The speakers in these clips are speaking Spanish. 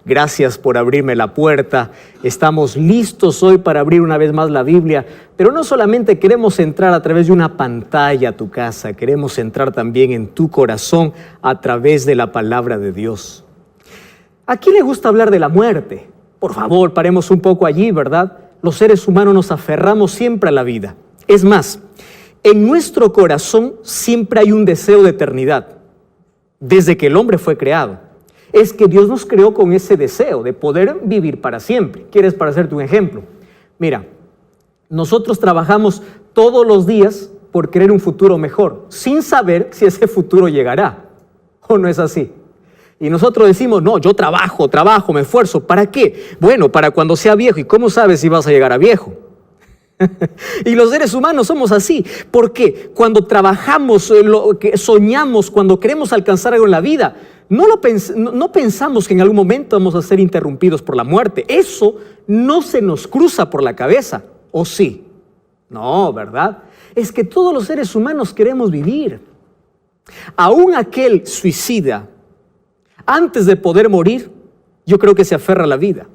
Gracias por abrirme la puerta. Estamos listos hoy para abrir una vez más la Biblia, pero no solamente queremos entrar a través de una pantalla a tu casa, queremos entrar también en tu corazón a través de la palabra de Dios. ¿A quién le gusta hablar de la muerte? Por favor, paremos un poco allí, ¿verdad? Los seres humanos nos aferramos siempre a la vida. Es más, en nuestro corazón siempre hay un deseo de eternidad, desde que el hombre fue creado. Es que Dios nos creó con ese deseo de poder vivir para siempre. ¿Quieres para hacerte un ejemplo? Mira, nosotros trabajamos todos los días por querer un futuro mejor, sin saber si ese futuro llegará. ¿O no es así? Y nosotros decimos, no, yo trabajo, me esfuerzo. ¿Para qué? Bueno, para cuando sea viejo. ¿Y cómo sabes si vas a llegar a viejo? Y los seres humanos somos así, porque cuando trabajamos, soñamos, cuando queremos alcanzar algo en la vida, no pensamos que en algún momento vamos a ser interrumpidos por la muerte. Eso no se nos cruza por la cabeza, ¿o sí? No, ¿verdad? Es que todos los seres humanos queremos vivir. Aún aquel suicida, antes de poder morir, yo creo que se aferra a la vida.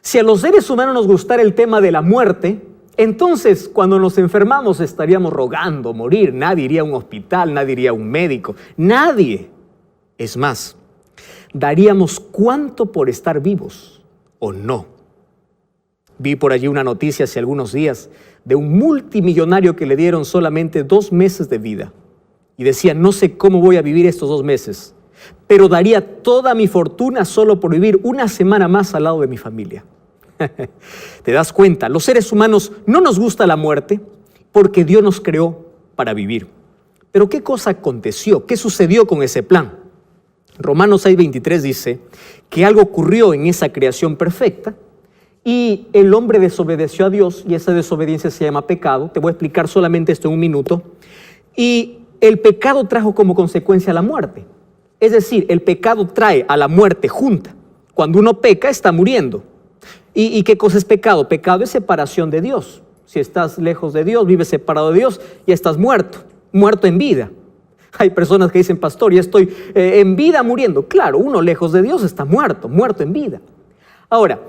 Si a los seres humanos nos gustara el tema de la muerte, entonces cuando nos enfermamos estaríamos rogando morir. Nadie iría a un hospital, nadie iría a un médico, nadie. Es más, daríamos cuánto por estar vivos o no. Vi por allí una noticia hace algunos días de un multimillonario que le dieron solamente 2 meses de vida. Y decía, no sé cómo voy a vivir estos 2 meses, pero daría toda mi fortuna solo por vivir una semana más al lado de mi familia. ¿Te das cuenta? Los seres humanos no nos gusta la muerte porque Dios nos creó para vivir. Pero ¿qué cosa aconteció? ¿Qué sucedió con ese plan? Romanos 6:23 dice que algo ocurrió en esa creación perfecta y el hombre desobedeció a Dios y esa desobediencia se llama pecado. Te voy a explicar solamente esto en un minuto. Y el pecado trajo como consecuencia la muerte. Es decir, el pecado trae a la muerte junta. Cuando uno peca, está muriendo. ¿Y qué cosa es pecado? Pecado es separación de Dios. Si estás lejos de Dios, vives separado de Dios, ya estás muerto en vida. Hay personas que dicen, pastor, ya estoy en vida muriendo. Claro, uno lejos de Dios está muerto en vida. Ahora,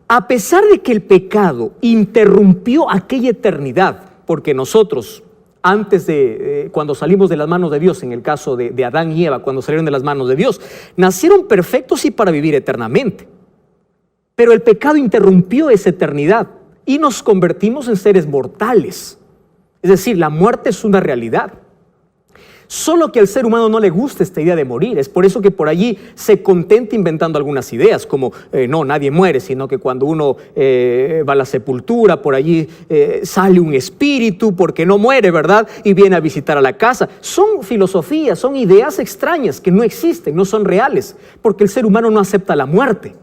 a pesar de que el pecado interrumpió aquella eternidad, porque nosotros, antes de cuando salimos de las manos de Dios, en el caso de Adán y Eva, cuando salieron de las manos de Dios, nacieron perfectos y para vivir eternamente. Pero el pecado interrumpió esa eternidad y nos convertimos en seres mortales. Es decir, la muerte es una realidad. Solo que al ser humano no le gusta esta idea de morir. Es por eso que por allí se contenta inventando algunas ideas, como no, nadie muere, sino que cuando uno va a la sepultura, por allí sale un espíritu porque no muere, ¿verdad? Y viene a visitar a la casa. Son filosofías, son ideas extrañas que no existen, no son reales, porque el ser humano no acepta la muerte.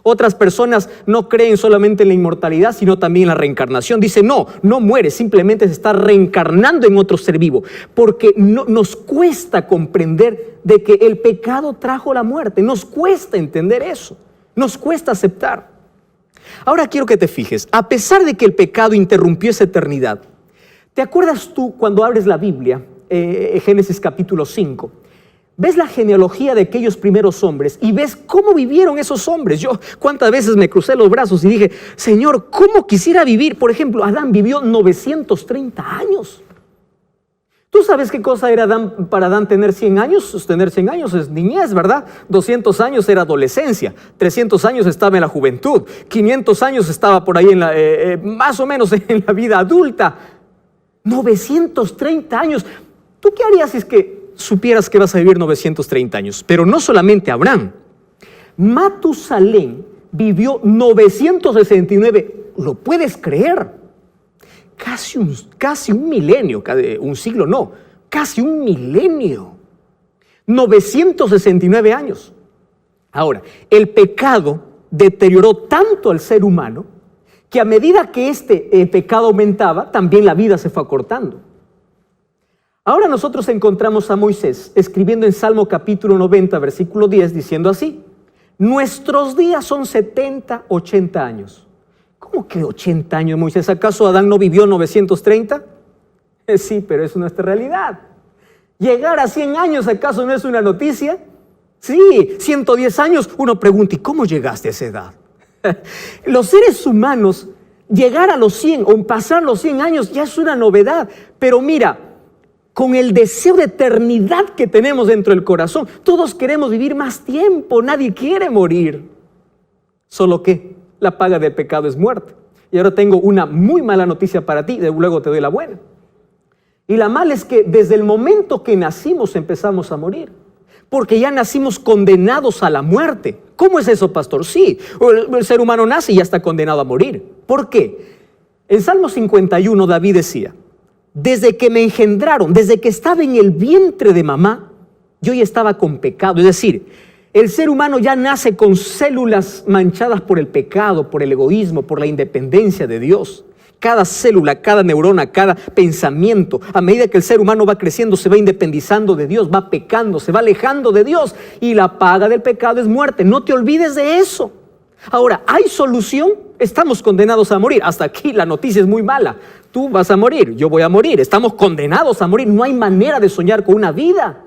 Otras personas no creen solamente en la inmortalidad, sino también en la reencarnación. Dicen, no muere, simplemente se está reencarnando en otro ser vivo. Porque nos cuesta comprender de que el pecado trajo la muerte. Nos cuesta entender eso. Nos cuesta aceptar. Ahora quiero que te fijes, a pesar de que el pecado interrumpió esa eternidad, ¿te acuerdas tú cuando abres la Biblia, Génesis capítulo 5? Ves la genealogía de aquellos primeros hombres y ves cómo vivieron esos hombres. Yo cuántas veces me crucé los brazos y dije, Señor, ¿cómo quisiera vivir? Por ejemplo, Adán vivió 930 años. ¿Tú sabes qué cosa era para Adán tener 100 años? Tener 100 años es niñez, ¿verdad? 200 años era adolescencia, 300 años estaba en la juventud, 500 años estaba por ahí más o menos en la vida adulta. 930 años. ¿Tú qué harías si es que supieras que vas a vivir 930 años? Pero no solamente Abraham. Matusalén vivió 969. ¿Lo puedes creer? Casi un milenio, un siglo no, casi un milenio. 969 años. Ahora, el pecado deterioró tanto al ser humano que a medida que este pecado aumentaba, también la vida se fue acortando. Ahora nosotros encontramos a Moisés escribiendo en Salmo capítulo 90, versículo 10, diciendo así: nuestros días son 70, 80 años. ¿Cómo que 80 años, Moisés? ¿Acaso Adán no vivió 930? Sí, pero es nuestra realidad. ¿Llegar a 100 años acaso no es una noticia? Sí, 110 años. Uno pregunta, ¿y cómo llegaste a esa edad? Los seres humanos, llegar a los 100 o pasar los 100 años ya es una novedad. Pero mira, con el deseo de eternidad que tenemos dentro del corazón, todos queremos vivir más tiempo, nadie quiere morir. Solo que la paga del pecado es muerte. Y ahora tengo una muy mala noticia para ti, luego te doy la buena. Y la mala es que desde el momento que nacimos empezamos a morir, porque ya nacimos condenados a la muerte. ¿Cómo es eso, pastor? Sí, el ser humano nace y ya está condenado a morir. ¿Por qué? En Salmo 51 David decía, desde que me engendraron, desde que estaba en el vientre de mamá, yo ya estaba con pecado. Es decir, el ser humano ya nace con células manchadas por el pecado, por el egoísmo, por la independencia de Dios. Cada célula, cada neurona, cada pensamiento, a medida que el ser humano va creciendo, se va independizando de Dios, va pecando, se va alejando de Dios. Y la paga del pecado es muerte. No te olvides de eso. Ahora, ¿hay solución? Estamos condenados a morir. Hasta aquí la noticia es muy mala. Tú vas a morir, yo voy a morir. Estamos condenados a morir. No hay manera de soñar con una vida.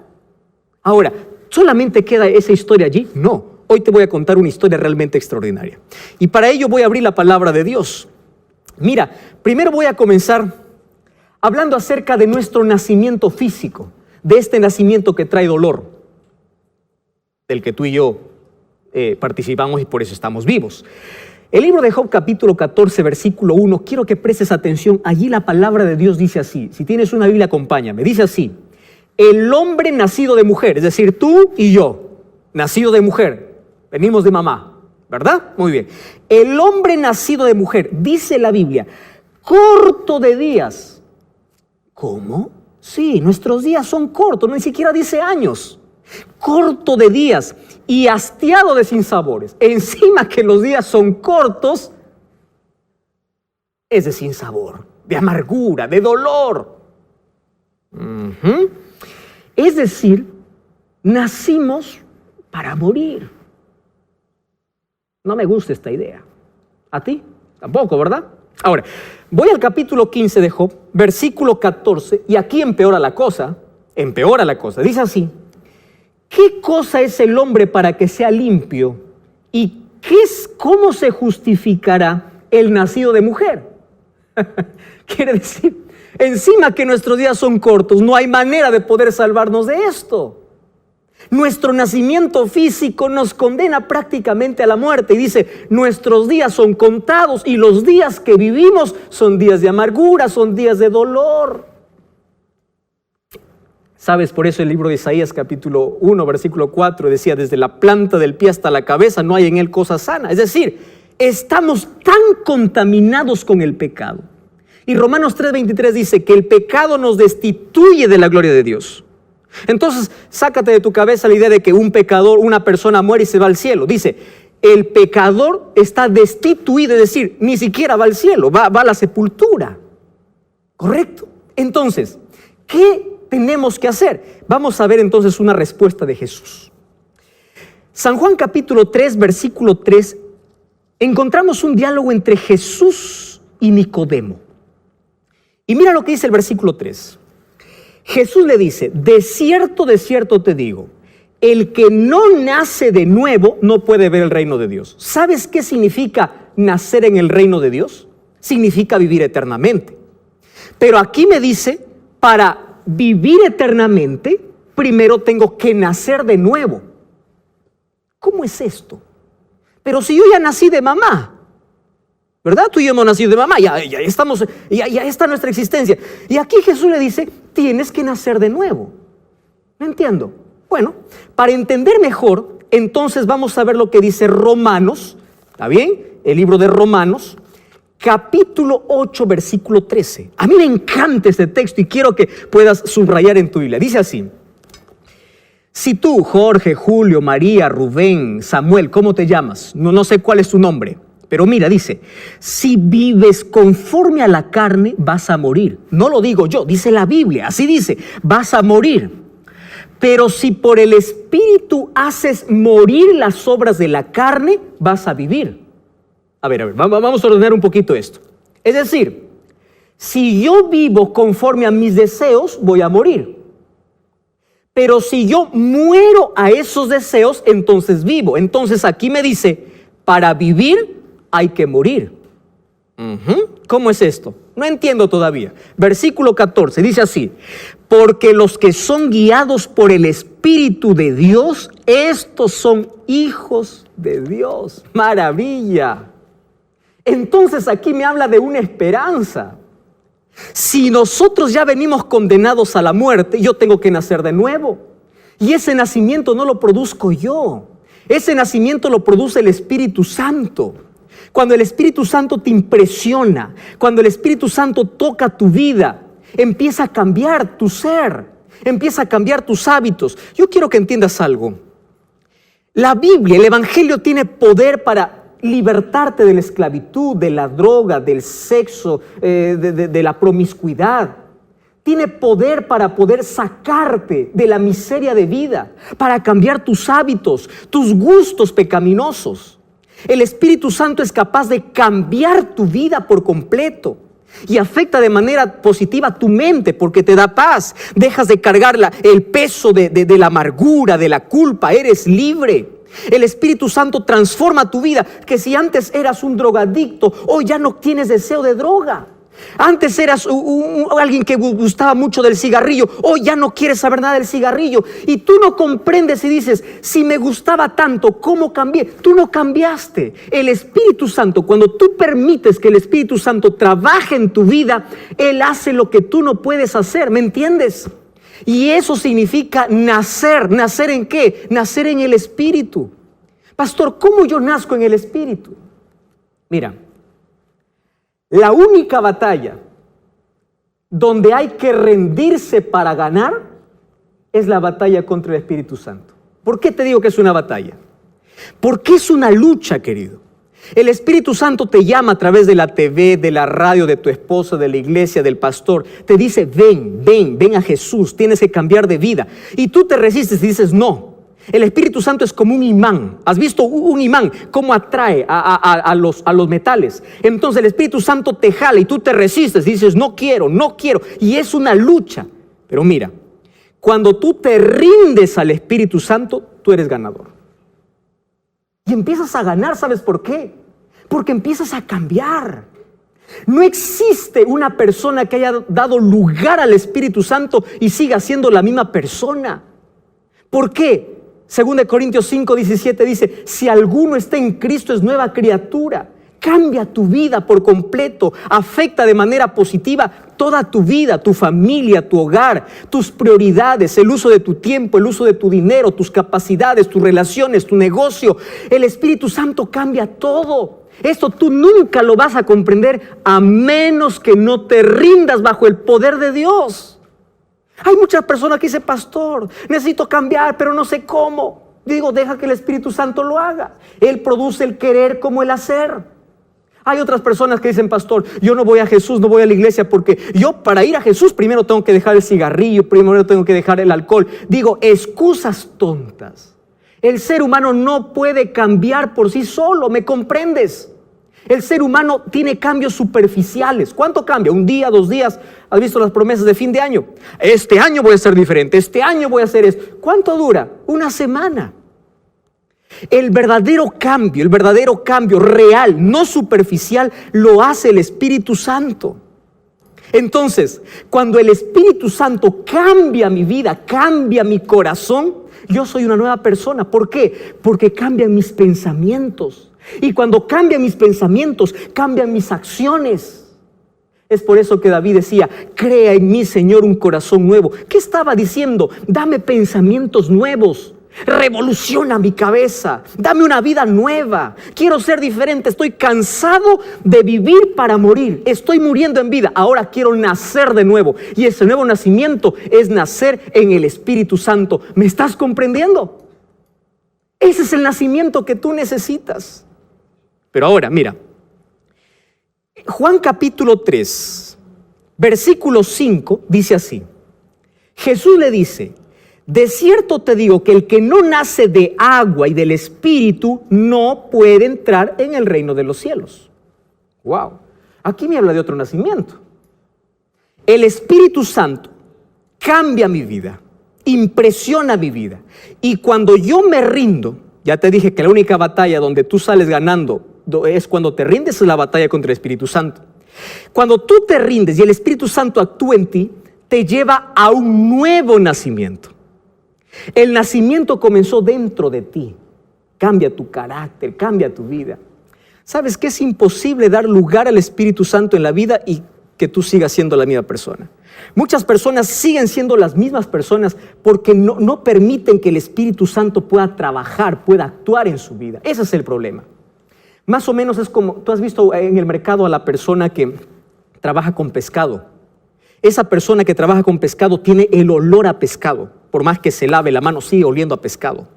Ahora, ¿solamente queda esa historia allí? No. Hoy te voy a contar una historia realmente extraordinaria. Y para ello voy a abrir la palabra de Dios. Mira, primero voy a comenzar hablando acerca de nuestro nacimiento físico, de este nacimiento que trae dolor, del que tú y yo participamos y por eso estamos vivos. El libro de Job, capítulo 14, versículo 1, quiero que prestes atención. Allí la palabra de Dios dice así. Si tienes una Biblia, acompáñame. Dice así: el hombre nacido de mujer, es decir, tú y yo, nacido de mujer, venimos de mamá, ¿verdad? Muy bien. El hombre nacido de mujer, dice la Biblia, corto de días. ¿Cómo? Sí, nuestros días son cortos, no ni siquiera dice años. Corto de días y hastiado de sinsabores. Encima que los días son cortos, es de sinsabor, de amargura, de dolor. Es decir, nacimos para morir. No me gusta esta idea. ¿A ti? Tampoco, ¿verdad? Ahora, voy al capítulo 15 de Job, versículo 14, y aquí empeora la cosa. Dice así: ¿qué cosa es el hombre para que sea limpio? ¿Y cómo se justificará el nacido de mujer? Quiere decir, encima que nuestros días son cortos, no hay manera de poder salvarnos de esto. Nuestro nacimiento físico nos condena prácticamente a la muerte. Y dice, nuestros días son contados y los días que vivimos son días de amargura, son días de dolor. ¿Sabes? Por eso el libro de Isaías, capítulo 1, versículo 4, decía, desde la planta del pie hasta la cabeza no hay en él cosa sana. Es decir, estamos tan contaminados con el pecado. Y Romanos 3:23 dice que el pecado nos destituye de la gloria de Dios. Entonces, sácate de tu cabeza la idea de que un pecador, una persona muere y se va al cielo. Dice, el pecador está destituido, es decir, ni siquiera va al cielo, va a la sepultura. ¿Correcto? Entonces, ¿qué tenemos que hacer? Vamos a ver entonces una respuesta de Jesús. San Juan capítulo 3, versículo 3, encontramos un diálogo entre Jesús y Nicodemo. Y mira lo que dice el versículo 3. Jesús le dice, de cierto te digo, el que no nace de nuevo no puede ver el reino de Dios. ¿Sabes qué significa nacer en el reino de Dios? Significa vivir eternamente. Pero aquí me dice, para vivir eternamente, primero tengo que nacer de nuevo. ¿Cómo es esto? Pero si yo ya nací de mamá, ¿verdad? Tú y yo hemos nacido de mamá, ya está nuestra existencia. Y aquí Jesús le dice, tienes que nacer de nuevo. No entiendo. Bueno, para entender mejor, entonces vamos a ver lo que dice Romanos, ¿está bien? El libro de Romanos, capítulo 8, versículo 13. A mí me encanta este texto y quiero que puedas subrayar en tu Biblia. Dice así: si tú, Jorge, Julio, María, Rubén, Samuel, ¿cómo te llamas? No sé cuál es tu nombre. Pero mira, dice, si vives conforme a la carne, vas a morir. No lo digo yo, dice la Biblia, así dice, vas a morir. Pero si por el Espíritu haces morir las obras de la carne, vas a vivir. A ver, vamos a ordenar un poquito esto. Es decir, si yo vivo conforme a mis deseos, voy a morir. Pero si yo muero a esos deseos, entonces vivo. Entonces aquí me dice, para vivir hay que morir. ¿Cómo es esto? No entiendo todavía. Versículo 14 dice así: porque los que son guiados por el Espíritu de Dios, estos son hijos de Dios. ¡Maravilla! Entonces aquí me habla de una esperanza. Si nosotros ya venimos condenados a la muerte, yo tengo que nacer de nuevo. Y ese nacimiento no lo produzco yo. Ese nacimiento lo produce el Espíritu Santo. Cuando el Espíritu Santo te impresiona, cuando el Espíritu Santo toca tu vida, empieza a cambiar tu ser, empieza a cambiar tus hábitos. Yo quiero que entiendas algo. La Biblia, el Evangelio tiene poder para libertarte de la esclavitud, de la droga, del sexo, de la promiscuidad. Tiene poder para poder sacarte de la miseria de vida, para cambiar tus hábitos, tus gustos pecaminosos. El Espíritu Santo es capaz de cambiar tu vida por completo y afecta de manera positiva tu mente porque te da paz. Dejas de cargar el peso de la amargura, de la culpa, eres libre. El Espíritu Santo transforma tu vida, que si antes eras un drogadicto, hoy ya no tienes deseo de droga. Antes eras alguien que gustaba mucho del cigarrillo, hoy ya no quieres saber nada del cigarrillo. Y tú no comprendes y dices, si me gustaba tanto, ¿cómo cambié? Tú no cambiaste. El Espíritu Santo, cuando tú permites que el Espíritu Santo trabaje en tu vida, Él hace lo que tú no puedes hacer, ¿me entiendes? Y eso significa nacer. ¿Nacer en qué? Nacer en el Espíritu. Pastor, ¿cómo yo nazco en el Espíritu? Mira, la única batalla donde hay que rendirse para ganar es la batalla contra el Espíritu Santo. ¿Por qué te digo que es una batalla? Porque es una lucha, querido. El Espíritu Santo te llama a través de la TV, de la radio, de tu esposa, de la iglesia, del pastor. Te dice, ven a Jesús, tienes que cambiar de vida. Y tú te resistes y dices, no. El Espíritu Santo es como un imán. ¿Has visto un imán? ¿Cómo atrae a los metales? Entonces el Espíritu Santo te jala y tú te resistes y dices, no quiero. Y es una lucha. Pero mira, cuando tú te rindes al Espíritu Santo, tú eres ganador. Y empiezas a ganar, ¿sabes por qué? Porque empiezas a cambiar. No existe una persona que haya dado lugar al Espíritu Santo y siga siendo la misma persona. ¿Por qué? 2 Corintios 5:17 dice, si alguno está en Cristo es nueva criatura. Cambia tu vida por completo, afecta de manera positiva toda tu vida, tu familia, tu hogar, tus prioridades, el uso de tu tiempo, el uso de tu dinero, tus capacidades, tus relaciones, tu negocio. El Espíritu Santo cambia todo. Esto tú nunca lo vas a comprender a menos que no te rindas bajo el poder de Dios. Hay muchas personas que dicen, pastor, necesito cambiar, pero no sé cómo. Digo, deja que el Espíritu Santo lo haga. Él produce el querer como el hacer. Hay otras personas que dicen, pastor, yo no voy a Jesús, no voy a la iglesia porque yo para ir a Jesús primero tengo que dejar el cigarrillo, primero tengo que dejar el alcohol. Digo, excusas tontas. El ser humano no puede cambiar por sí solo, ¿me comprendes? El ser humano tiene cambios superficiales. ¿Cuánto cambia? ¿Un día, 2 días? ¿Has visto las promesas de fin de año? Este año voy a ser diferente, este año voy a hacer esto. ¿Cuánto dura? 1 semana. El verdadero cambio real, no superficial, lo hace el Espíritu Santo. Entonces, cuando el Espíritu Santo cambia mi vida, cambia mi corazón, yo soy una nueva persona. ¿Por qué? Porque cambian mis pensamientos. Y cuando cambian mis pensamientos, cambian mis acciones. Es por eso que David decía, crea en mí, Señor, un corazón nuevo. ¿Qué estaba diciendo? Dame pensamientos nuevos. Revoluciona mi cabeza, dame una vida nueva, quiero ser diferente, estoy cansado de vivir para morir, estoy muriendo en vida, ahora quiero nacer de nuevo. Y ese nuevo nacimiento es nacer en el Espíritu Santo. ¿Me estás comprendiendo? Ese es el nacimiento que tú necesitas. Pero ahora, mira, Juan capítulo 3, versículo 5 dice así, Jesús le dice, de cierto te digo que el que no nace de agua y del Espíritu no puede entrar en el reino de los cielos. Wow, aquí me habla de otro nacimiento. El Espíritu Santo cambia mi vida, impresiona mi vida. Y cuando yo me rindo, ya te dije que la única batalla donde tú sales ganando es cuando te rindes, es la batalla contra el Espíritu Santo. Cuando tú te rindes y el Espíritu Santo actúa en ti, te lleva a un nuevo nacimiento. El nacimiento comenzó dentro de ti. Cambia tu carácter, cambia tu vida. ¿Sabes que es imposible dar lugar al Espíritu Santo en la vida y que tú sigas siendo la misma persona? Muchas personas siguen siendo las mismas personas porque no permiten que el Espíritu Santo pueda trabajar, pueda actuar en su vida. Ese es el problema. Más o menos es como, tú has visto en el mercado a la persona que trabaja con pescado. Esa persona que trabaja con pescado tiene el olor a pescado. Por más que se lave la mano, sigue oliendo a pescado.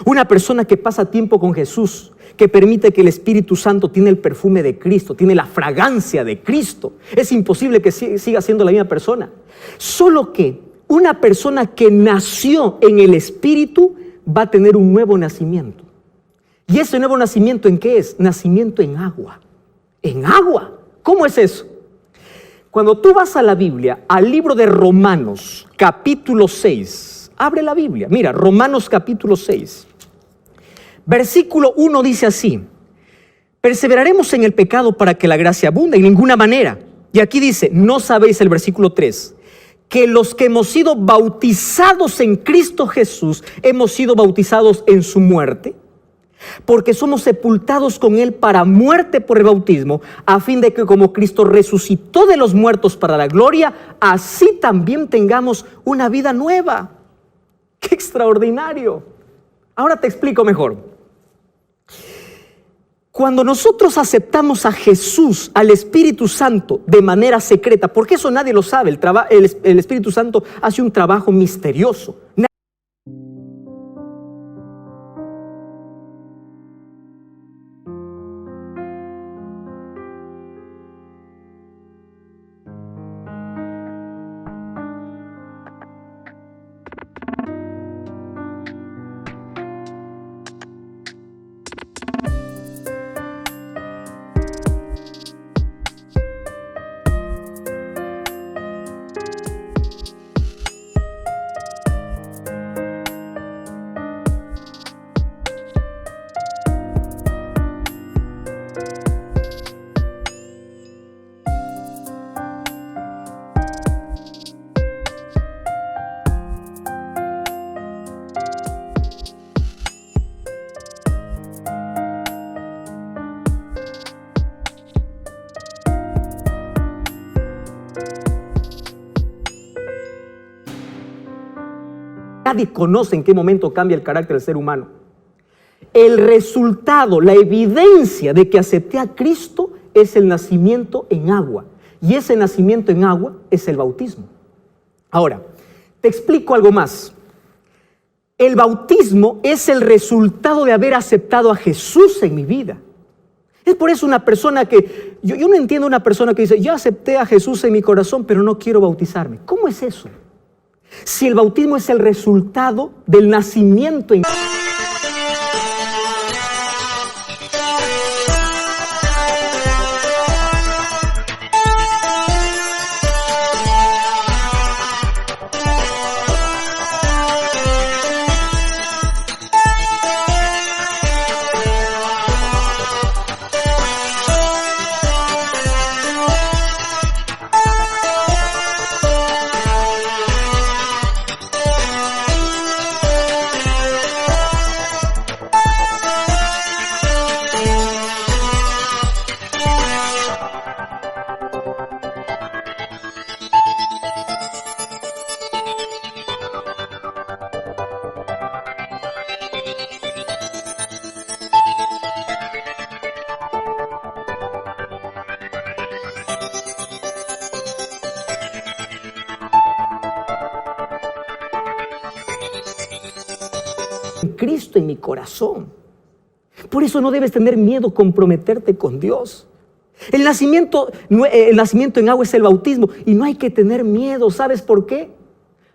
Una persona que pasa tiempo con Jesús, que permite que el Espíritu Santo tiene el perfume de Cristo, tiene la fragancia de Cristo. Es imposible que siga siendo la misma persona. Solo que una persona que nació en el Espíritu va a tener un nuevo nacimiento. ¿Y ese nuevo nacimiento en qué es? Nacimiento en agua. ¿En agua? ¿Cómo es eso? Cuando tú vas a la Biblia, al libro de Romanos, capítulo 6, abre la Biblia. Mira, Romanos capítulo 6. Versículo 1 dice así: perseveraremos en el pecado para que la gracia abunde, en ninguna manera. Y aquí dice, ¿no sabéis el versículo 3? Que los que hemos sido bautizados en Cristo Jesús, hemos sido bautizados en su muerte, porque somos sepultados con Él para muerte por el bautismo, a fin de que como Cristo resucitó de los muertos para la gloria, así también tengamos una vida nueva. ¡Qué extraordinario! Ahora te explico mejor. Cuando nosotros aceptamos a Jesús, al Espíritu Santo, de manera secreta, porque eso nadie lo sabe, el Espíritu Santo hace un trabajo misterioso. Nadie conoce en qué momento cambia el carácter del ser humano. El resultado, la evidencia de que acepté a Cristo es el nacimiento en agua. Y ese nacimiento en agua es el bautismo. Ahora, te explico algo más. El bautismo es el resultado de haber aceptado a Jesús en mi vida. Es por eso una persona que, yo no entiendo una persona que dice, yo acepté a Jesús en mi corazón, pero no quiero bautizarme. ¿Cómo es eso? Si el bautismo es el resultado del nacimiento en... Cristo en mi corazón. Por eso no debes tener miedo comprometerte con Dios. El nacimiento en agua es el bautismo y no hay que tener miedo. ¿Sabes por qué?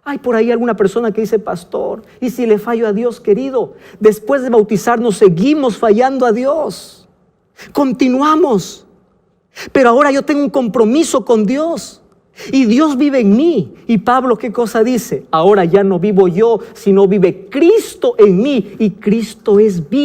Hay por ahí alguna persona que dice, pastor, ¿y si le fallo a Dios, querido? Después de bautizarnos seguimos fallando a Dios. Continuamos. Pero ahora yo tengo un compromiso con Dios. Y Dios vive en mí. Y Pablo, ¿qué cosa dice? Ahora ya no vivo yo, sino vive Cristo en mí. Y Cristo es vida.